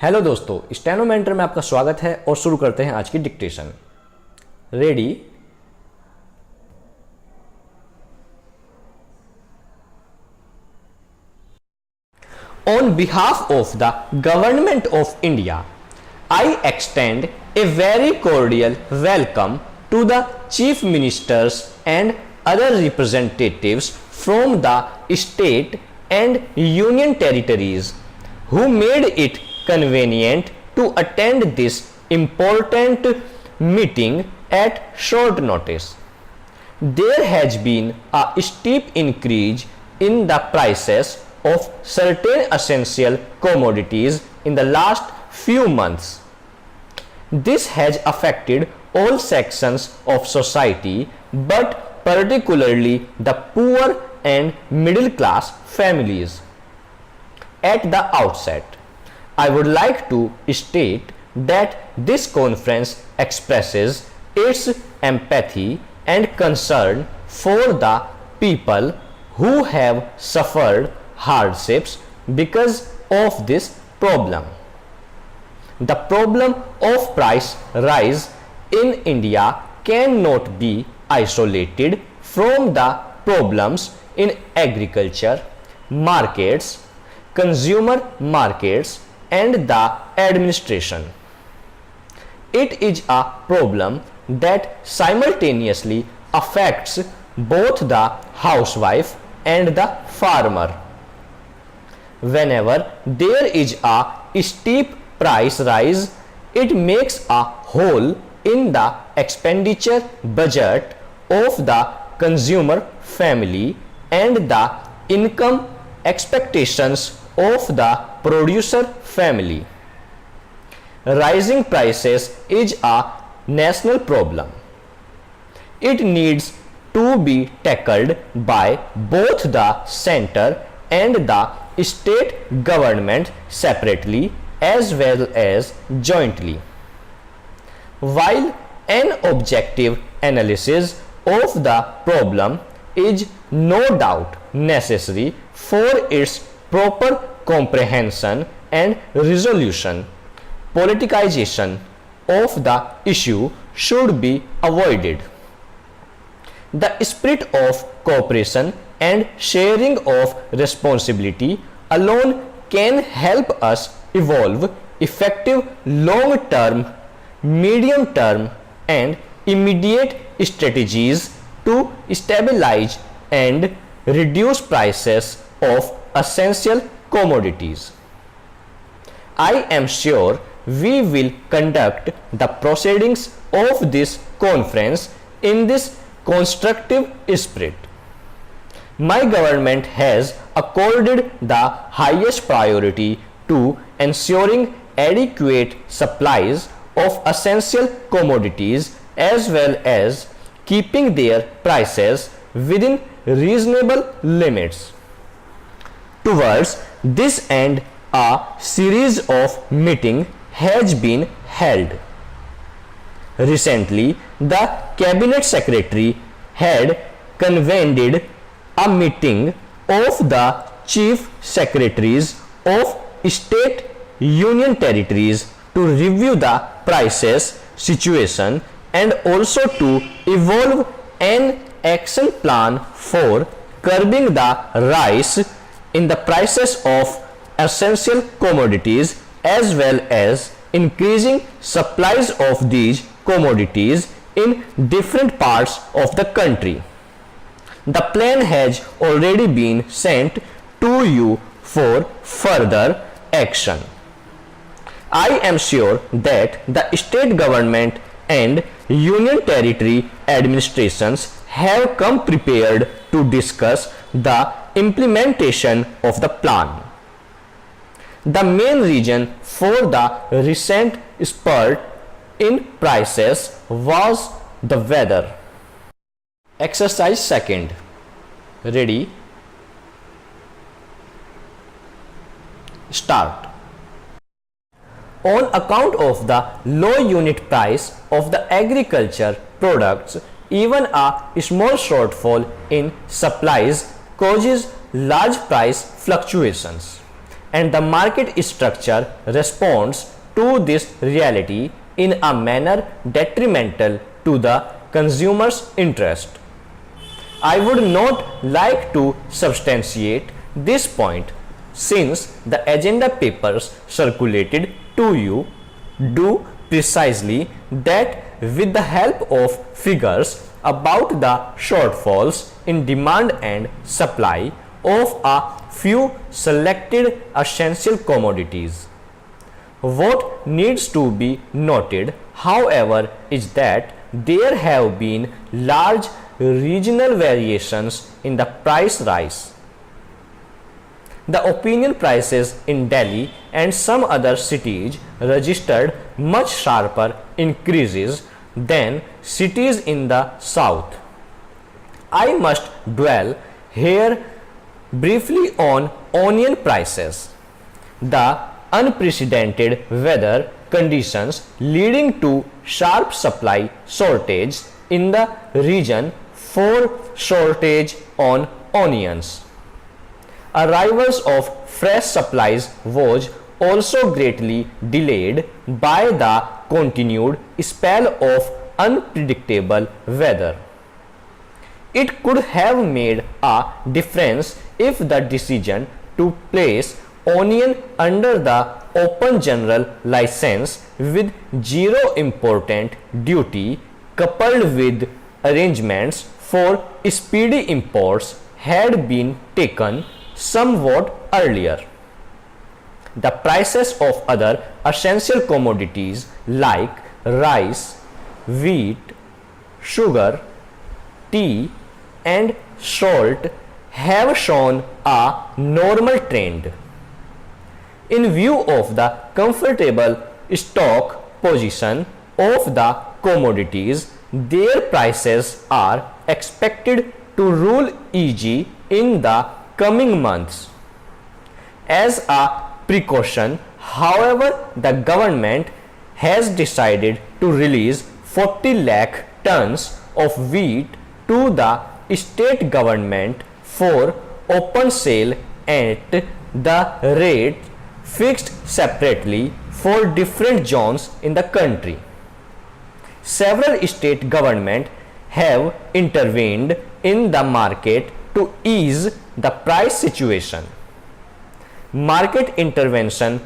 Hello दोस्तों, steno mentor में आपका स्वागत है और शुरू करते हैं आज की dictation. Ready? On behalf of the Government of India, I extend a very cordial welcome to the Chief Ministers and other representatives from the state and union territories who made it convenient to attend this important meeting at short notice. There has been a steep increase in the prices of certain essential commodities in the last few months. This has affected all sections of society, but particularly the poor and middle class families. At the outset, I would like to state that this conference expresses its empathy and concern for the people who have suffered hardships because of this problem. The problem of price rise in India cannot be isolated from the problems in agriculture, markets, consumer markets, and the administration. It is a problem that simultaneously affects both the housewife and the farmer. Whenever there is a steep price rise, it makes a hole in the expenditure budget of the consumer family and the income expectations of the producer family. Rising prices is a national problem. It needs to be tackled by both the center and the state government separately as well as jointly. While an objective analysis of the problem is no doubt necessary for its proper comprehension and resolution, politicization of the issue should be avoided. The spirit of cooperation and sharing of responsibility alone can help us evolve effective long-term, medium-term, and immediate strategies to stabilize and reduce prices of essential commodities. I am sure we will conduct the proceedings of this conference in this constructive spirit. My government has accorded the highest priority to ensuring adequate supplies of essential commodities as well as keeping their prices within reasonable limits. Towards this end, a series of meetings has been held. Recently, the Cabinet Secretary had convened a meeting of the Chief Secretaries of State Union Territories to review the prices situation and also to evolve an action plan for curbing the rise in the prices of essential commodities as well as increasing supplies of these commodities in different parts of the country. The plan has already been sent to you for further action. I am sure that the state government and union territory administrations have come prepared to discuss the implementation of the plan. The main reason for the recent spurt in prices was the weather. Exercise second. Ready? Start. On account of the low unit price of the agriculture products, even a small shortfall in supplies causes large price fluctuations. and the market structure responds to this reality in a manner detrimental to the consumer's interest. I would not like to substantiate this point, since the agenda papers circulated to you do precisely that with the help of figures about the shortfalls in demand and supply of a few selected essential commodities. What needs to be noted, however, is that there have been large regional variations in the price rise. The opinion prices in Delhi and some other cities registered much sharper increases than cities in the south. I must dwell here briefly on onion prices. The unprecedented weather conditions leading to sharp supply shortage in the region for shortage on onions. Arrivals of fresh supplies was also greatly delayed by the continued spell of unpredictable weather. It could have made a difference if the decision to place onion under the open general license with zero important duty coupled with arrangements for speedy imports had been taken somewhat earlier. The prices of other essential commodities like rice, wheat, sugar, tea and salt have shown a normal trend. In view of the comfortable stock position of the commodities, their prices are expected to rule easy in the coming months. As a precaution, however, the government has decided to release 40 lakh tons of wheat to the state government for open sale at the rate fixed separately for different zones in the country. Several state governments have intervened in the market to ease the price situation. Market intervention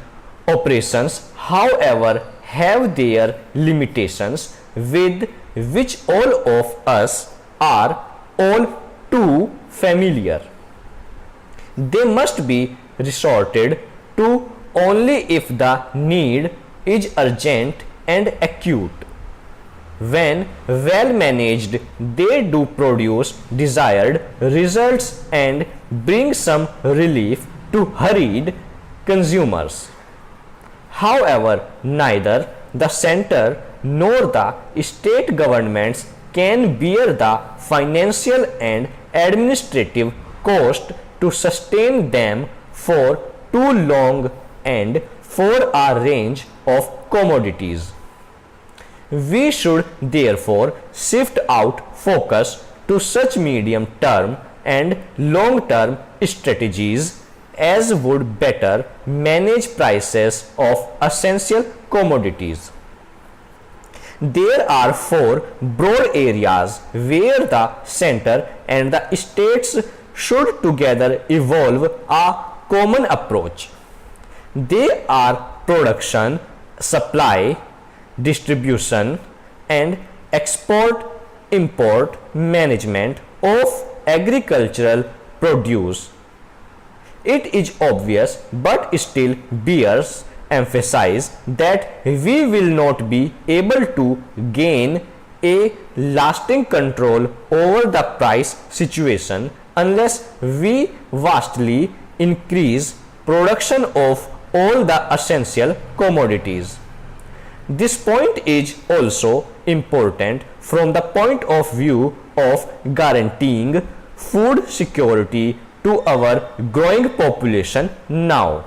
operations, however, have their limitations with which all of us are all too familiar. They must be resorted to only if the need is urgent and acute. When well managed, they do produce desired results and bring some relief to hurried consumers. However, neither the center nor the state governments can bear the financial and administrative cost to sustain them for too long and for a range of commodities. We should therefore shift out focus to such medium term and long term strategies as would better manage prices of essential commodities. There are four broad areas where the center and the states should together evolve a common approach. They are production, supply, distribution and export-import management of agricultural produce. It is obvious but still bears emphasis that we will not be able to gain a lasting control over the price situation unless we vastly increase production of all the essential commodities. This point is also important from the point of view of guaranteeing food security to our growing population now.